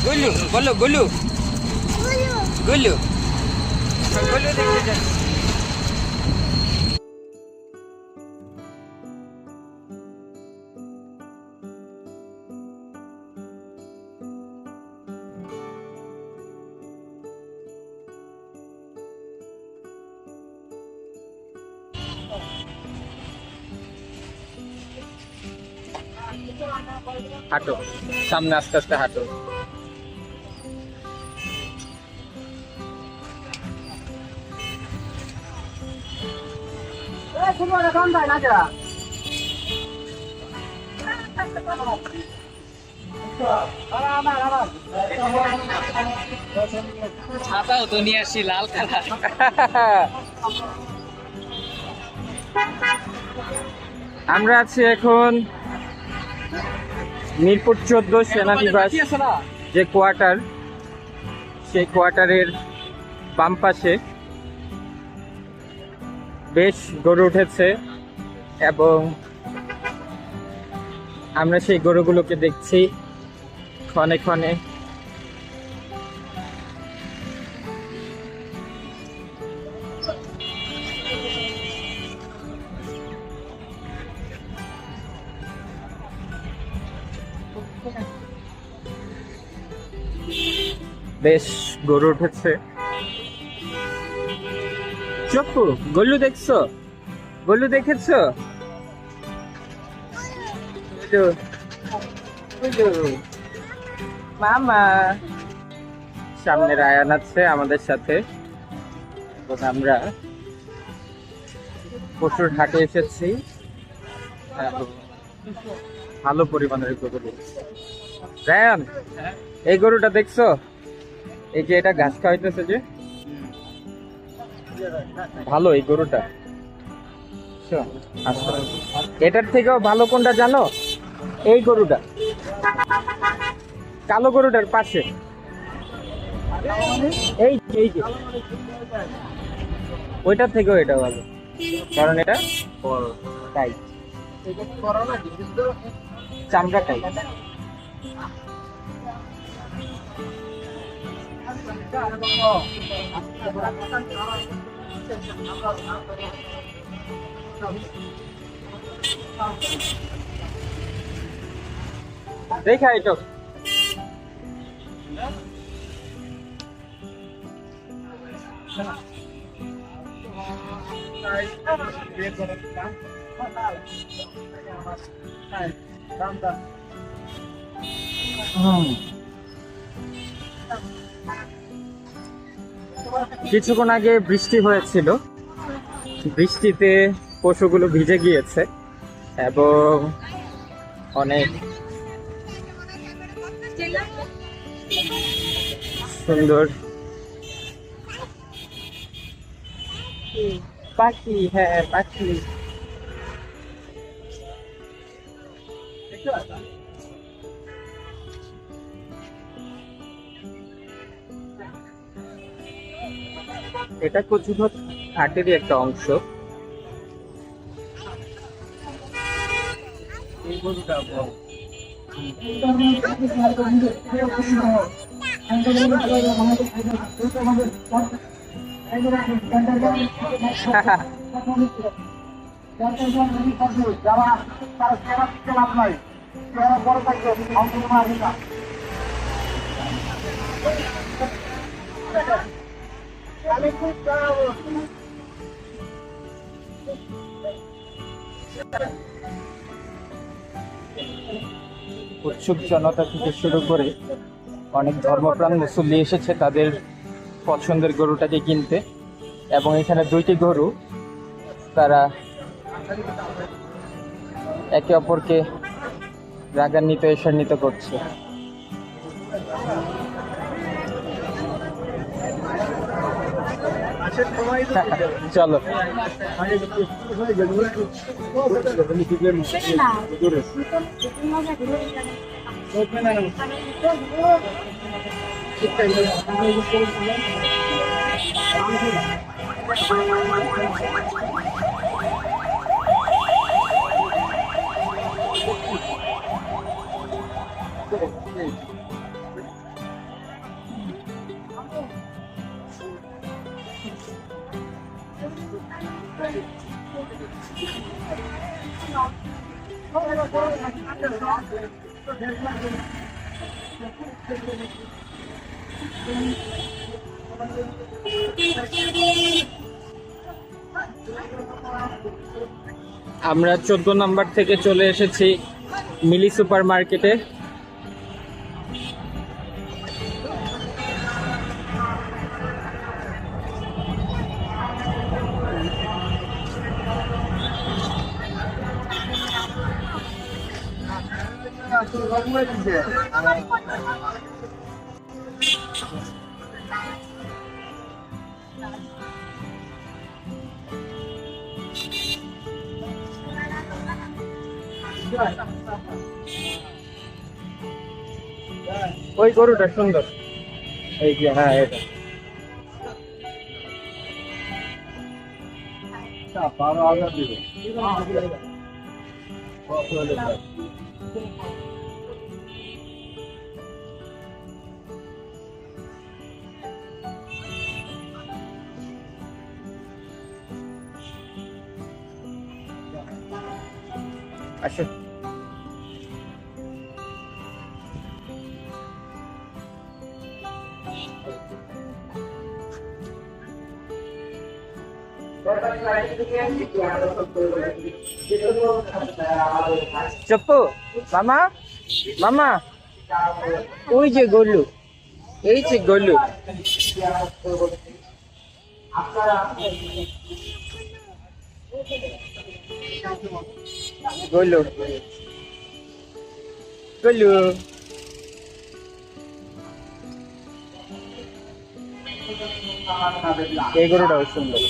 গুল্লু বলো গুল্লু গুল্লু গুল্লু দেখতে যাচ্ছি। হাঁটো সামনে আস্তে আস্তে হাঁটো। ছাতাও তো নিয়ে আসি লাল কালার। আমরা আছি এখন মিরপুর 14 সেনানিবাস যে কোয়ার্টার, সেই কোয়ার্টারের বাম পাশে বেশ গরু উঠেছে এবং আমরা সেই গরুগুলোকে দেখছি ক্ষণে ক্ষণে। বেশ গরু উঠেছে। চপ্পু গল্লু দেখছো? গল্লু দেখেছো? মামা সামনে রায়ান আছে আমাদের সাথে এবং আমরা পশুর হাটে এসেছি। ভালো পরিমাণের গরু। রায়ান এই গরুটা দেখছো? এই যে এটা ঘাস খাওয়াইতেছে যে, ভালো এই গরুটা। এটার থেকেও ভালো কোনটা জানো? এই গরুটা, কালো গরুটার পাশে এই এই যে ওইটার থেকেও এটা ভালো, কারণ এটা টাইট, চামড়া টাইট। দেখা এটা কিছুক্ষণ আগে বৃষ্টি হয়েছিল, বৃষ্টিতে পশুগুলো ভিজে গিয়েছে এবং অনেক সুন্দর পাখি। হ্যাঁ পাখি। এটা কচুঘাট হাটেরই একটা অংশ। এই গরুটা উৎসুক জনতা থেকে শুরু করে অনেক ধর্মপ্রাণ মুসল্লি এসেছে তাদের পছন্দের গরুটাকে কিনতে, এবং এখানে দুইটি গরু তারা একে অপরকে রাগান্বিত ঈর্ষান্বিত করছে। চলো আমরা 14 নম্বর থেকে চলে এসেছি মিলি সুপার মার্কেটে। ওই গরুটা সুন্দর, এই যে, হ্যাঁ এটা আসো। চপ্পু, মামা মামা, ওই যে গলু, এই যে গলু, গলু গলু। এই গরুটাও সুন্দর।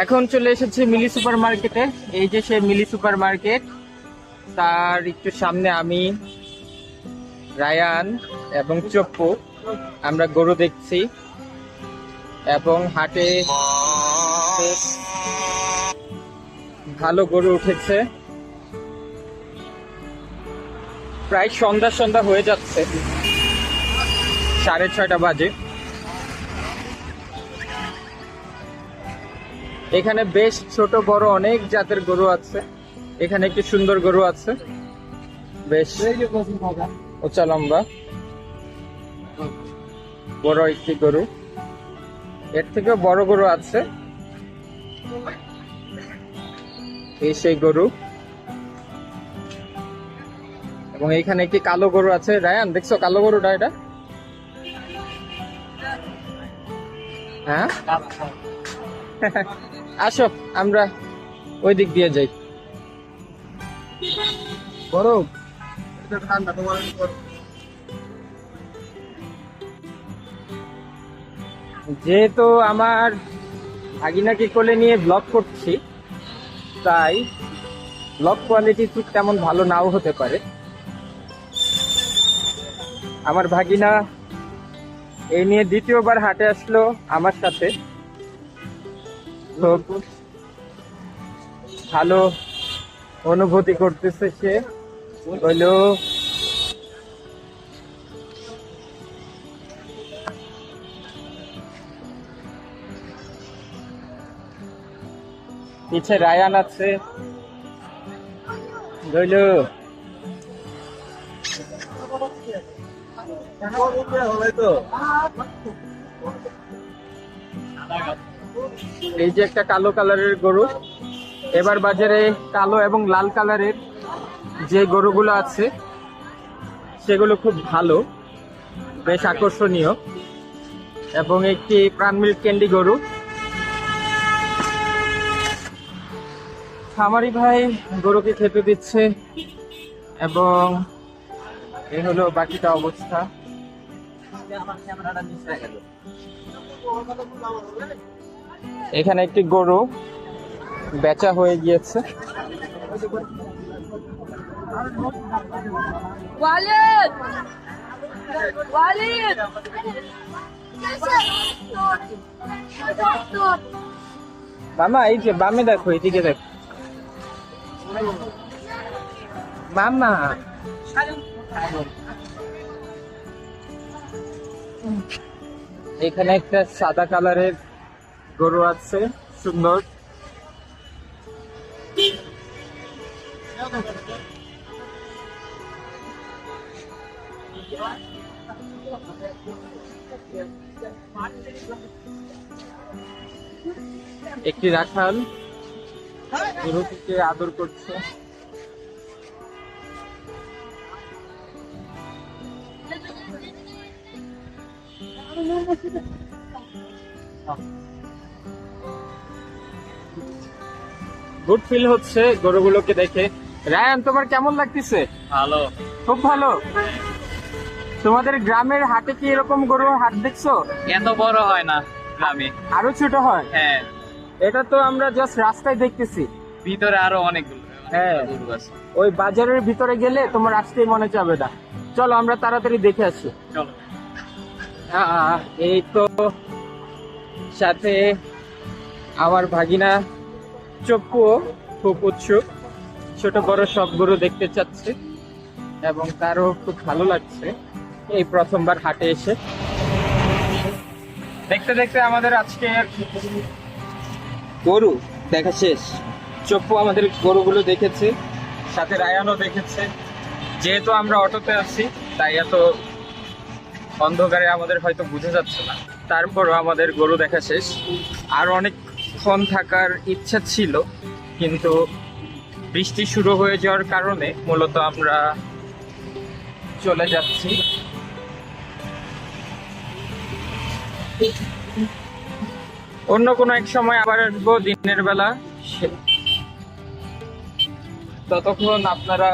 এখন চলে এসেছি মিলি সুপার মার্কেটে। এই যে সে মিলি সুপার মার্কেট, তার একটু সামনে আমি, রায়ান এবং চপ্পু আমরা গরু দেখছি এবং হাটে ভালো গরু উঠেছে। প্রায় সন্ধ্যা সন্ধ্যা হয়ে যাচ্ছে, 6:30 বাজে। এখানে বেশ ছোট বড় অনেক জাতের গরু আছে। এখানে একটি সুন্দর গরু আছে, বেশ উঁচা লম্বা বড় একটি গরু। এর থেকেও বড় গরু আছে, এই সেই গরু। এবং এইখানে একটি কালো গরু আছে। রায়ান, দেখছো কালো গরুটা? এটা হ্যাঁ, আসো আমরা ওই দিক দিয়ে যাই। যেহেতু আমার ভাগিনাকে কোলে নিয়ে ব্লগ করছি, তাই ব্লগ কোয়ালিটি ঠিক তেমন ভালো নাও হতে পারে। আমার ভাগিনা এই নিয়ে দ্বিতীয়বার হাটে আসলো আমার সাথে, খুব ভালো অনুভূতি করতেছে সে। হইলো পিছে রায়ান আছে, হইলো এই যে একটা কালো কালারের গরু। এবার বাজারে কালো এবং লাল কালারের যে গরুগুলো আছে সেগুলো খুব ভালো, বেশ আকর্ষণীয়। এবং একটি প্রাণ মিল্ক ক্যান্ডি গরু। খামারি ভাই গরুকে খেতে দিচ্ছে এবং এই হলো বাকিটা অবস্থা। এখানে একটি গরু বেচা হয়ে গিয়েছে। মামা এই যে বামে দেখো, এদিকে দেখো মামা। এখানে একটা সাদা কালারের গরু আছে, সুন্দর। একটি রাখাল গরুটিকে আদর করছে। গুড ফিল হচ্ছে গরুগুলোকে দেখে। রায়ান, তোমার কেমন লাগতেছে? ভালো। খুব ভালো। তোমাদের গ্রামের হাটে কি এরকম গরু হাট দেখছো? এত বড় হয় না গ্রামে। আরো ছোট হয়? হ্যাঁ, এটা তো আমরা জাস্ট রাস্তায় দেখতেছি। ভিতরে আরো অনেকগুলো হ্যাঁ। গরু আছে। ওই বাজারের ভিতরে গেলে তোমার আসতেই মনে চাবে না। চলো আমরা তাড়াতাড়ি দেখে আসি। চলো। এই তো সাথে আমার ভাগিনা চপ্পুও খুব উৎসুক, ছোট বড় সব গরু দেখতে চাচ্ছে এবং তারও খুব ভালো লাগছে এই প্রথমবার হাটে এসে। দেখতে দেখতে আমাদের আজকে গরু দেখা শেষ। চপ্পু আমাদের গরুগুলো দেখেছে, সাথে রায়ানও দেখেছে। যেহেতু আমরা অটোতে আছি তাই এত অন্ধকারে আমাদের হয়তো বুঝে যাচ্ছে না, তারপরও আমাদের গরু দেখা শেষ। আর অনেকক্ষণ থাকার ইচ্ছা ছিল, কিন্তু বৃষ্টি শুরু হয়ে যাওয়ার কারণে মূলত আমরা চলে যাচ্ছি। অন্য কোনো এক সময় আবার আসবো দিনের বেলা। ততক্ষণ আপনারা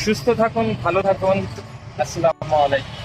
সুস্থ থাকুন, ভালো থাকুন। আসসালামু আলাইকুম।